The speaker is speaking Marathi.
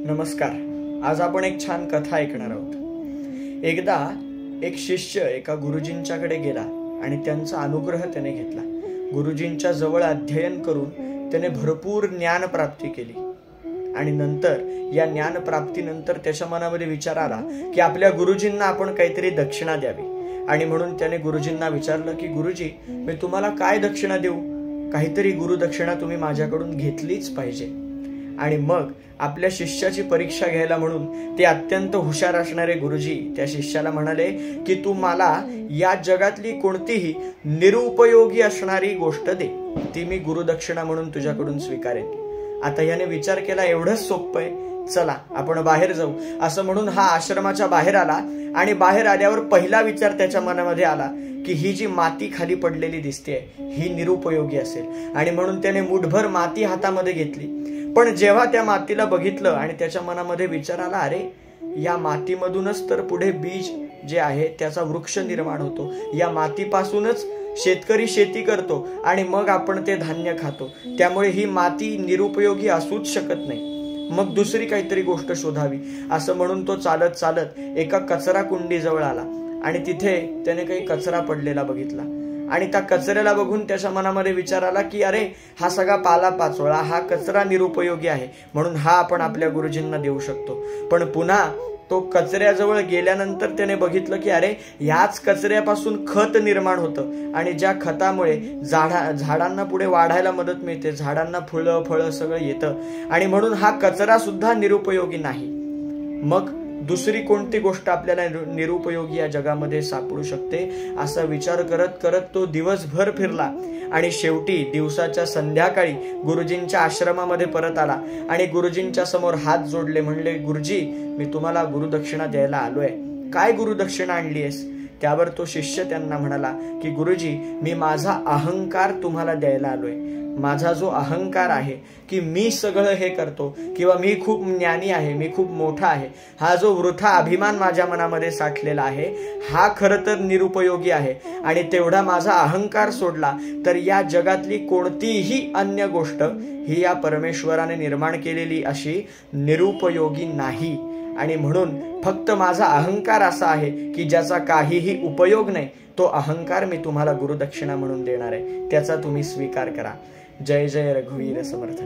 नमस्कार. आज आपण एक छान कथा ऐकणार आहोत. एकदा एक शिष्य एका गुरुजींच्याकडे गेला आणि त्यांचा अनुग्रह त्याने घेतला. गुरुजींच्या जवळ अध्ययन करून त्याने भरपूर ज्ञान प्राप्ती केली आणि नंतर या ज्ञान प्राप्तीनंतर त्याच्या मनामध्ये विचार आला की आपल्या गुरुजींना आपण काहीतरी दक्षिणा द्यावी. आणि म्हणून त्याने गुरुजींना विचारलं की गुरुजी, मी तुम्हाला काय दक्षिणा देऊ? काहीतरी गुरुदक्षिणा तुम्ही माझ्याकडून घेतलीच पाहिजे. आणि मग आपल्या शिष्याची परीक्षा घ्यायला म्हणून ते अत्यंत हुशार असणारे गुरुजी त्या शिष्याला म्हणाले की तू मला या जगातली कोणतीही निरुपयोगी असणारी गोष्ट दे, ती मी गुरुदक्षिणा म्हणून तुझ्याकडून स्वीकारेन. आता याने विचार केला, एवढंच सोपं आहे, चला आपण बाहेर जाऊ. असं म्हणून हा आश्रमाच्या बाहेर आला आणि बाहेर आल्यावर पहिला विचार त्याच्या मनामध्ये आला की ही जी माती खाली पडलेली दिसते ही निरुपयोगी असेल. आणि म्हणून त्याने मुठभर माती हातामध्ये घेतली. पण जेव्हा त्या मातीला बघितलं आणि त्याच्या मनामध्ये विचार आला, अरे या मातीमधूनच तर पुढे बीज जे आहे त्याचा वृक्ष निर्माण होतो. या मातीपासूनच शेतकरी शेती करतो आणि मग आपण ते धान्य खातो. त्यामुळे ही माती निरुपयोगी असूच शकत नाही. मग दुसरी काहीतरी गोष्ट शोधावी असं म्हणून तो चालत चालत एका कचरा कुंडी जवळ आला आणि तिथे त्याने काही कचरा पडलेला बघितला. आणि त्या कचऱ्याला बघून त्याच्या मनामध्ये विचार आला की अरे हा सगळा पालापाचोळा, हा कचरा निरुपयोगी आहे, म्हणून हा आपण आपल्या गुरुजींना देऊ शकतो. पण पुन्हा तो कचऱ्याजवळ गेल्यानंतर त्याने बघितलं की अरे याच कचऱ्यापासून खत निर्माण होतं आणि ज्या खतामुळे झाडांना पुढे वाढायला मदत मिळते, झाडांना फुलं फळं सगळं येतं. आणि म्हणून हा कचरा सुद्धा निरुपयोगी नाही. मग दुसरी कोणती गोष्ट आपल्याला निरुपयोगी या जगामध्ये सापडू शकते असा विचार करत करत तो दिवसभर फिरला आणि शेवटी दिवसाच्या संध्याकाळी गुरुजींच्या आश्रमामध्ये परत आला आणि गुरुजींच्या समोर हात जोडले. म्हणले, गुरुजी, मी तुम्हाला गुरुदक्षिणा द्यायला आलोय. काय गुरुदक्षिणा आणलीयस? त्यावर तो शिष्य त्यांना म्हणाला की गुरुजी, मी माझा अहंकार तुम्हाला द्यायला आलोय. माझा जो अहंकार आहे की मी सगळं हे करतो किंवा मी खूप ज्ञानी आहे, मी खूप मोठा आहे, हा जो वृथा अभिमान माझ्या मनामध्ये साठलेला आहे हा खरं तर निरुपयोगी आहे. आणि तेवढा माझा अहंकार सोडला तर या जगातली कोणतीही अन्य गोष्ट ही या परमेश्वराने निर्माण केलेली अशी निरुपयोगी नाही. आणि म्हणून फक्त माझा अहंकार असा आहे की ज्याचा काहीही उपयोग नाही, तो अहंकार मी तुम्हाला गुरुदक्षिणा म्हणून देणार आहे, त्याचा तुम्ही स्वीकार करा. जय जय रघुवीर समर्थ.